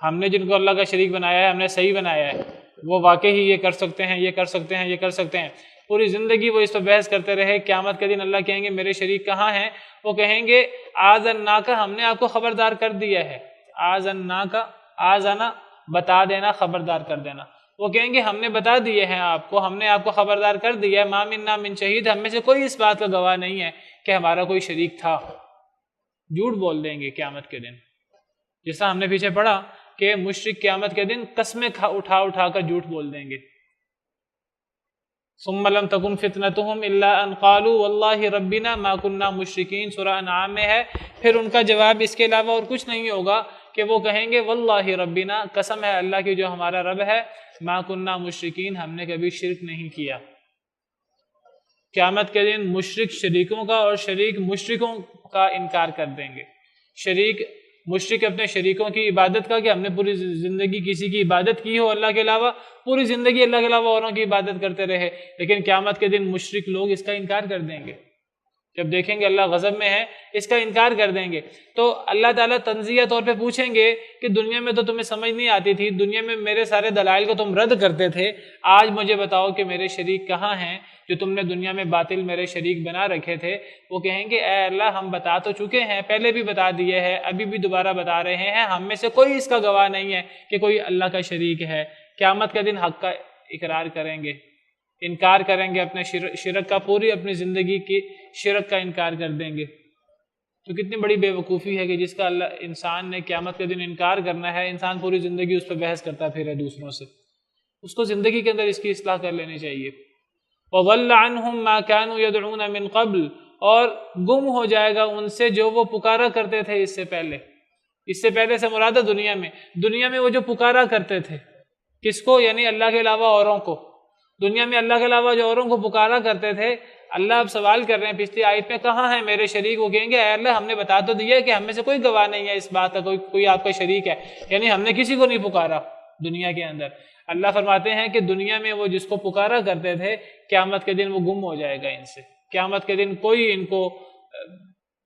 ہم نے جن کو اللہ کا شریک بنایا ہے ہم نے صحیح بنایا ہے، وہ واقعی یہ کر سکتے ہیں، یہ کر سکتے ہیں، یہ کر سکتے ہیں، پوری زندگی وہ اس پر بحث کرتے رہے۔ قیامت کے دن اللہ کہیں گے میرے شریک کہاں ہیں؟ وہ کہیں گے آذناکا، ہم نے آپ کو خبردار کر دیا ہے۔ آذناکا، آذنا بتا دینا، خبردار کر دینا، وہ کہیں گے ہم نے بتا دیے ہیں آپ کو، ہم نے آپ کو خبردار کر دیا ہے، ما منا من شہید، ہم میں سے کوئی اس بات کا گواہ نہیں ہے کہ ہمارا کوئی شریک تھا۔ جھوٹ بول دیں گے قیامت کے دن، جیسا ہم نے پیچھے پڑھا کہ مشرک قیامت کے دن قسمیں اٹھا اٹھا کر جھوٹ بول دیں گے۔ ثم لم تکن فتنتهم الا ان قالوا والله ربنا ما كنا مشرکین، سورہ انعام میں ہے۔ پھر ان کا جواب اس کے علاوہ اور کچھ نہیں ہوگا کہ وہ کہیں گے واللہ ربنا، قسم ہے اللہ کی جو ہمارا رب ہے، ما كنا مشرکین، ہم نے کبھی شرک نہیں کیا۔ قیامت کے دن مشرک شریکوں کا اور شریک مشرکوں کا انکار کر دیں گے۔ مشرک اپنے شریکوں کی عبادت کا، کہ ہم نے پوری زندگی کسی کی عبادت کی ہو اللہ کے علاوہ، پوری زندگی اللہ کے علاوہ اوروں کی عبادت کرتے رہے، لیکن قیامت کے دن مشرک لوگ اس کا انکار کر دیں گے۔ جب دیکھیں گے اللہ غضب میں ہے اس کا انکار کر دیں گے، تو اللہ تعالیٰ تنزیہ طور پہ پوچھیں گے کہ دنیا میں تو تمہیں سمجھ نہیں آتی تھی، دنیا میں میرے سارے دلائل کو تم رد کرتے تھے، آج مجھے بتاؤ کہ میرے شریک کہاں ہیں جو تم نے دنیا میں باطل میرے شریک بنا رکھے تھے۔ وہ کہیں گے اے اللہ ہم بتا تو چکے ہیں، پہلے بھی بتا دیے ہیں، ابھی بھی دوبارہ بتا رہے ہیں، ہم میں سے کوئی اس کا گواہ نہیں ہے کہ کوئی اللہ کا شریک ہے۔ قیامت کے دن حق کا اقرار کریں گے، انکار کریں گے اپنے شرک کا، پوری اپنی زندگی کی شرک کا انکار کر دیں گے۔ تو کتنی بڑی بے وقوفی ہے کہ جس کا اللہ انسان نے قیامت کے دن انکار کرنا ہے، انسان پوری زندگی اس پہ بحث کرتا پھر ہے دوسروں سے۔ اس کو زندگی کے اندر اس کی اصلاح کر لینی چاہیے۔ وَضَلَّ عَنْهُمْ مَا كَانُوا يَدْعُونَ مِنْ قَبْلِ، اور گم ہو جائے گا ان سے جو وہ پکارا کرتے تھے اس سے پہلے۔ اس سے پہلے سے مراد ہے دنیا میں وہ جو پکارا کرتے تھے، کس کو؟ یعنی اللہ کے علاوہ اوروں کو۔ دنیا میں اللہ کے علاوہ جو اوروں کو پکارا کرتے تھے، اللہ اب سوال کر رہے ہیں پچھلی آیت میں کہاں ہیں میرے شریک؟ وہ کہیں گے اے اللہ ہم نے بتا تو دیا کہ ہم میں سے کوئی گواہ نہیں ہے اس بات کا، کوئی آپ کا شریک ہے، یعنی ہم نے کسی کو نہیں پکارا دنیا کے اندر۔ اللہ فرماتے ہیں کہ دنیا میں وہ جس کو پکارا کرتے تھے، قیامت کے دن وہ گم ہو جائے گا ان سے۔ قیامت کے دن کوئی ان کو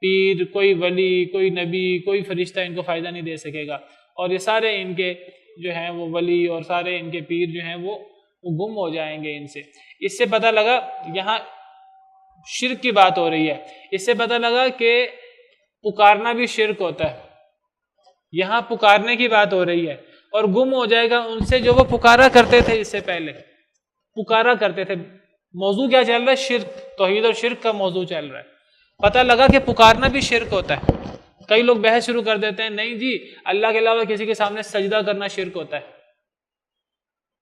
پیر، کوئی ولی، کوئی نبی، کوئی فرشتہ ان کو فائدہ نہیں دے سکے گا، اور یہ سارے ان کے جو ہیں وہ ولی اور سارے ان کے پیر جو ہیں وہ گم ہو جائیں گے ان سے۔ اس سے پتہ لگا یہاں شرک کی بات ہو رہی ہے، اس سے پتہ لگا کہ پکارنا بھی شرک ہوتا ہے، یہاں پکارنے کی بات ہو رہی ہے، اور گم ہو جائے گا ان سے جو وہ پکارا کرتے تھے اس سے پہلے، پکارا کرتے تھے۔ موضوع کیا چل رہا ہے؟ شرک، توحید اور شرک کا موضوع چل رہا ہے۔ پتہ لگا کہ پکارنا بھی شرک ہوتا ہے۔ کئی لوگ بحث شروع کر دیتے ہیں نہیں جی اللہ کے علاوہ کسی کے سامنے سجدہ کرنا شرک ہوتا ہے۔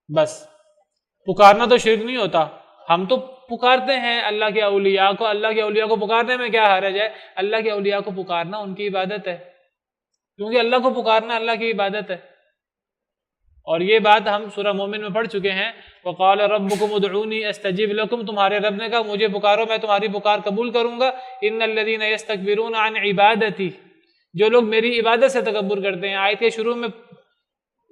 بس پکارنا تو شرک نہیں ہوتا، ہم تو پکارتے ہیں اللہ کے اولیاء کو، اللہ کے اولیاء کو پکارنے میں کیا حرج ہے؟ اللہ کے اولیاء کو پکارنا ان کی عبادت ہے، کیونکہ اللہ کو پکارنا اللہ کی عبادت ہے۔ اور یہ بات ہم سورہ مومن میں پڑھ چکے ہیں، وقال ربکم ادعونی استجب لکم، تمہارے رب نے کہا مجھے پکارو میں تمہاری پکار قبول کروں گا۔ ان الذین یستکبرون عن عبادتی، جو لوگ میری عبادت سے تکبر کرتے ہیں۔ آیت کے شروع میں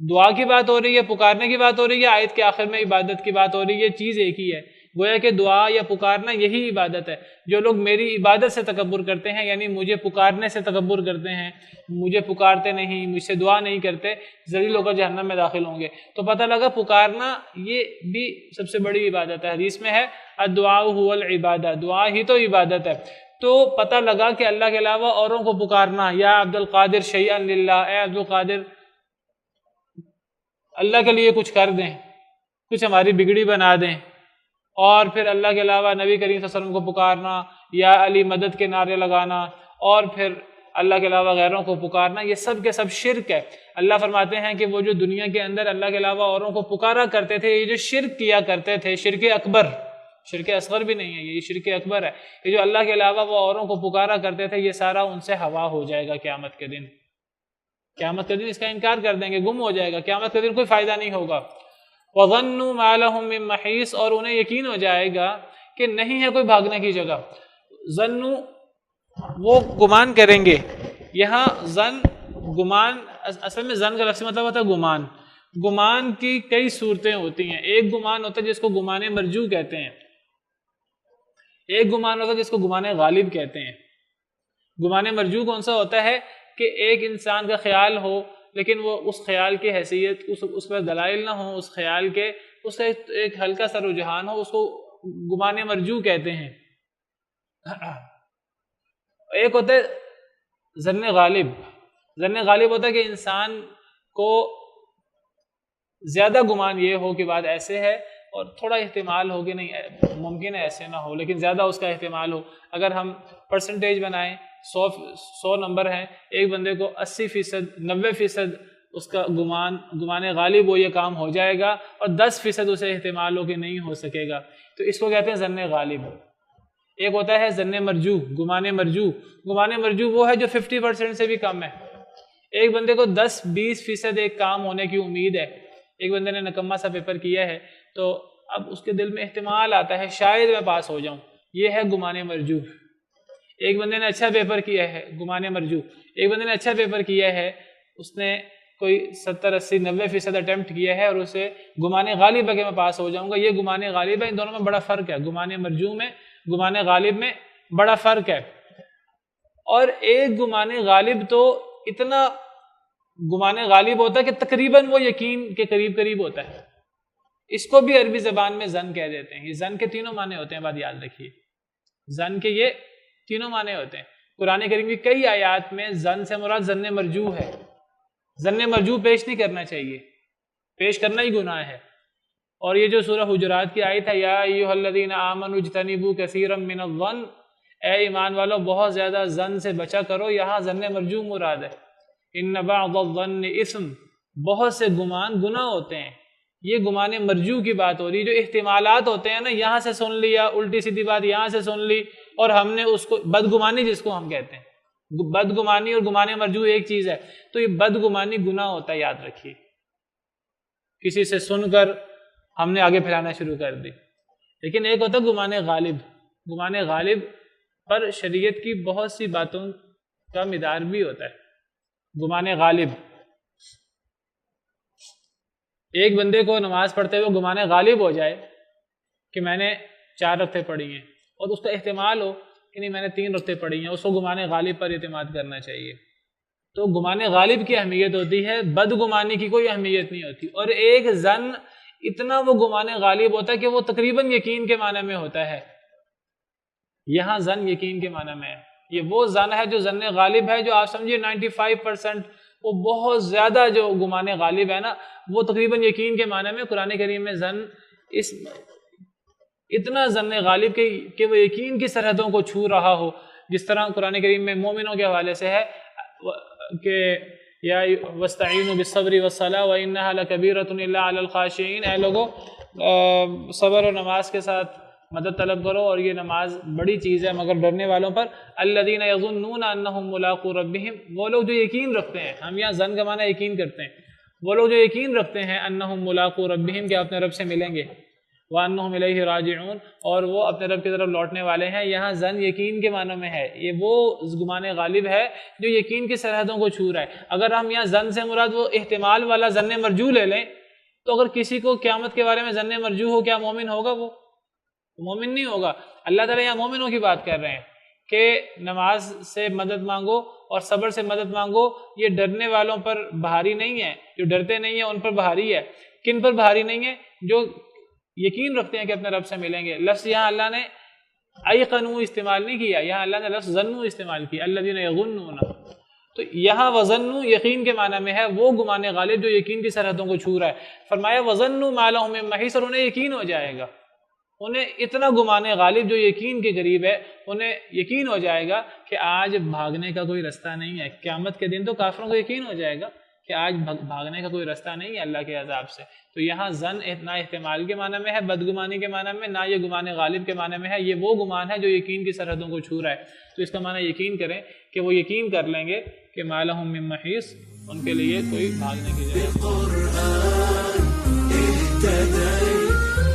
دعا کی بات ہو رہی ہے، پکارنے کی بات ہو رہی ہے، آیت کے آخر میں عبادت کی بات ہو رہی ہے، چیز ایک ہی ہے۔ گویا کہ دعا یا پکارنا یہی عبادت ہے۔ جو لوگ میری عبادت سے تکبر کرتے ہیں، یعنی مجھے پکارنے سے تکبر کرتے ہیں، مجھے پکارتے نہیں، مجھ سے دعا نہیں کرتے، ذلیل ہو کر جہنم میں داخل ہوں گے۔ تو پتہ لگا پکارنا یہ بھی سب سے بڑی عبادت ہے۔ حدیث میں ہے الدعاء هو العبادہ، دعا ہی تو عبادت ہے۔ تو پتہ لگا کہ اللہ کے علاوہ اوروں کو پکارنا، یا عبد القادر شیئا للہ، اے عبد القادر اللہ کے لیے کچھ کر دیں، کچھ ہماری بگڑی بنا دیں، اور پھر اللہ کے علاوہ نبی کریم صلی اللہ علیہ وسلم کو پکارنا، یا علی مدد کے نعرے لگانا، اور پھر اللہ کے علاوہ غیروں کو پکارنا، یہ سب کے سب شرک ہے۔ اللہ فرماتے ہیں کہ وہ جو دنیا کے اندر اللہ کے علاوہ اوروں کو پکارا کرتے تھے، یہ جو شرک کیا کرتے تھے، شرک اکبر، شرک اصغر بھی نہیں ہے، یہ شرک اکبر ہے، یہ جو اللہ کے علاوہ وہ اوروں کو پکارا کرتے تھے، یہ سارا ان سے ہوا ہو جائے گا قیامت کے دن۔ قیامت کے دن اس کا انکار کر دیں گے، گم ہو جائے گا، قیامت کے دن کوئی فائدہ نہیں ہوگا۔ وَظَنُّوا مَا لَهُم مِّن مَّحِيصٍ، اور انہیں یقین ہو جائے گا کہ نہیں ہے کوئی بھاگنے کی جگہ۔ ظنّو، وہ گمان کریں گے، یہاں ظن، گمان، اصل میں ظن کا لفظی مطلب ہوتا ہے گمان۔ گمان کی کئی صورتیں ہوتی ہیں، ایک گمان ہوتا ہے جس کو گمان مرجو کہتے ہیں، ایک گمان ہوتا ہے جس کو گمان غالب کہتے ہیں۔ گمان مرجو کون سا ہوتا ہے کہ ایک انسان کا خیال ہو لیکن وہ اس خیال کی حیثیت، اس پر دلائل نہ ہو، اس خیال کے اس کا ایک ہلکا سا رجحان ہو، اس کو گمان مرجو کہتے ہیں۔ ایک ہوتا ہے ظن غالب۔ ظن غالب ہوتا ہے کہ انسان کو زیادہ گمان یہ ہو کہ بات ایسے ہے، اور تھوڑا احتمال ہو کہ نہیں ممکن ہے ایسے نہ ہو، لیکن زیادہ اس کا احتمال ہو۔ اگر ہم پرسنٹیج بنائیں، 100 نمبر ہیں، ایک بندے کو 80%، 90% اس کا گمان غالب ہو یہ کام ہو جائے گا، اور 10% اسے احتمال ہو کہ نہیں ہو سکے گا، تو اس کو کہتے ہیں ظن غالب۔ ایک ہوتا ہے ظن مرجو، گمان مرجو۔ گمان مرجو وہ ہے جو 50% سے بھی کم ہے۔ ایک بندے کو 10-20% ایک کام ہونے کی امید ہے، ایک بندے نے نکما سا پیپر کیا ہے تو اب اس کے دل میں احتمال آتا ہے شاید میں پاس ہو جاؤں، یہ ہے گمان مرجو۔ ایک بندے نے اچھا پیپر کیا ہے، گمان مرجو۔ ایک بندے نے اچھا پیپر کیا ہے، اس نے کوئی 70-80-90% اٹیمپٹ کیا ہے، اور اسے گمان غالب ہے کہ میں پاس ہو جاؤں گا، یہ گمان غالب ہے۔ ان دونوں میں بڑا فرق ہے، گمان مرجو میں، گمان غالب میں بڑا فرق ہے۔ اور ایک گمان غالب تو اتنا گمان غالب ہوتا ہے کہ تقریباً وہ یقین کے قریب قریب ہوتا ہے، اس کو بھی عربی زبان میں ظن کہہ دیتے ہیں۔ یہ ظن کے تینوں معنی ہوتے ہیں، بات یاد رکھیے، ظن کے یہ تینوں معنی ہوتے ہیں۔ قرآن کریم کی کئی آیات میں ظن سے مراد ظن مرجو ہے۔ ظن مرجو پیش نہیں کرنا چاہیے، پیش کرنا ہی گناہ ہے۔ اور یہ جو سورہ حجرات کی آیت ہے، یا ایھا الذین آمنوا اجتنبوا کثیرا من الظن، اے ایمان والو بہت زیادہ ظن سے بچا کرو، یہاں ظن مرجو مراد ہے۔ ان بعض الظن اثم، بہت سے گمان گناہ ہوتے ہیں، یہ گمان مرجو کی بات ہو رہی ہے۔ جو احتمالات ہوتے ہیں نا، یہاں سے سن لیا، الٹی سیدھی بات یہاں سے سن لی، اور ہم نے اس کو بدگمانی، جس کو ہم کہتے ہیں بدگمانی، اور گمان مرجو ایک چیز ہے، تو یہ بدگمانی گناہ ہوتا ہے، یاد رکھیے۔ کسی سے سن کر ہم نے آگے پھیلانا شروع کر دی۔ لیکن ایک ہوتا ہے گمان غالب۔ گمان غالب پر شریعت کی بہت سی باتوں کا مدار بھی ہوتا ہے۔ گمان غالب، ایک بندے کو نماز پڑھتے ہوئے گمان غالب ہو جائے کہ میں نے 4 رکعتیں پڑھی ہیں، اور اس کا احتمال ہو کہ نہیں میں نے 3 رکعتیں پڑھی ہیں، اس کو گمان غالب پر اعتماد کرنا چاہیے۔ تو گمان غالب کی اہمیت ہوتی ہے، بدگمانی کی کوئی اہمیت نہیں ہوتی۔ اور ایک ظن اتنا وہ گمان غالب ہوتا ہے کہ وہ تقریباً یقین کے معنی میں ہوتا ہے۔ یہاں ظن یقین کے معنی میں ہے، یہ وہ ظن ہے جو ظن غالب ہے، جو آپ سمجھیے 95%، وہ بہت زیادہ جو گمان غالب ہے نا، وہ تقریباً یقین کے معنی میں۔ قرآن کریم میں ظن اتنا ظن غالب کہ وہ یقین کی سرحدوں کو چھو رہا ہو، جس طرح قرآن کریم میں مومنوں کے حوالے سے ہے کہ یا وَاسْتَعِینُوا بِالصَّبْرِ وَالصَّلَاةِ وَإِنَّهَا لَكَبِیرَةٌ إِلَّا عَلَى الْخَاشِعِینَ، اے لوگو صبر اور نماز کے ساتھ مدد طلب کرو، اور یہ نماز بڑی چیز ہے مگر ڈرنے والوں پر۔ الذین یظنون انہم ملاقو ربہم، وہ لوگ جو یقین رکھتے ہیں، ہم یہاں ظن کا معنی یقین کرتے ہیں، وہ لوگ جو یقین رکھتے ہیں انہم ملاقو ربہم، کہ اپنے رب سے ملیں گے، وانہم الیہ راجعون، اور وہ اپنے رب کی طرف لوٹنے والے ہیں۔ یہاں ظن یقین کے معنی میں ہے، یہ وہ گمان غالب ہے جو یقین کی سرحدوں کو چھو رہا ہے۔ اگر ہم یہاں ظن سے مراد وہ احتمال والا ظن مرجو لے لیں، تو اگر کسی کو قیامت کے بارے میں ظن مرجو ہو، کیا مومن ہوگا؟ وہ مومن نہیں ہوگا۔ اللہ تعالیٰ یہاں مومنوں کی بات کر رہے ہیں کہ نماز سے مدد مانگو اور صبر سے مدد مانگو، یہ ڈرنے والوں پر بھاری نہیں ہے، جو ڈرتے نہیں ہیں ان پر بھاری ہے۔ کن پر بھاری نہیں ہے؟ جو یقین رکھتے ہیں کہ اپنے رب سے ملیں گے۔ لفظ یہاں اللہ نے ایقنوا استعمال نہیں کیا، یہاں اللہ نے لفظ ظنوا استعمال کیا، الذین یظنون۔ تو یہاں وظنوا یقین کے معنی میں ہے وہ گمان غالب جو یقین کی سرحدوں کو چھو رہا ہے. فرمایا وظنوا ما لهم من محیص، اور انہیں یقین ہو جائے گا، انہیں اتنا گمان غالب جو یقین کے قریب ہے، انہیں یقین ہو جائے گا کہ آج بھاگنے کا کوئی رستہ نہیں ہے. قیامت کے دن تو کافروں کو یقین ہو جائے گا کہ آج بھاگنے کا کوئی رستہ نہیں ہے اللہ کے عذاب سے. تو یہاں ظن نہ احتمال کے معنی میں ہے، بدگمانی کے معنی میں، نہ یہ گمان غالب کے معنی میں ہے. یہ وہ گمان ہے جو یقین کی سرحدوں کو چھو رہا ہے. تو اس کا معنی یقین کریں کہ وہ یقین کر لیں گے کہ ما لهم من محیص، ان کے لیے کوئی بھاگنے کی جگہ.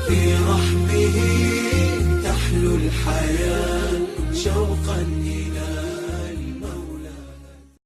في رحبه تحلو الحياة شوقا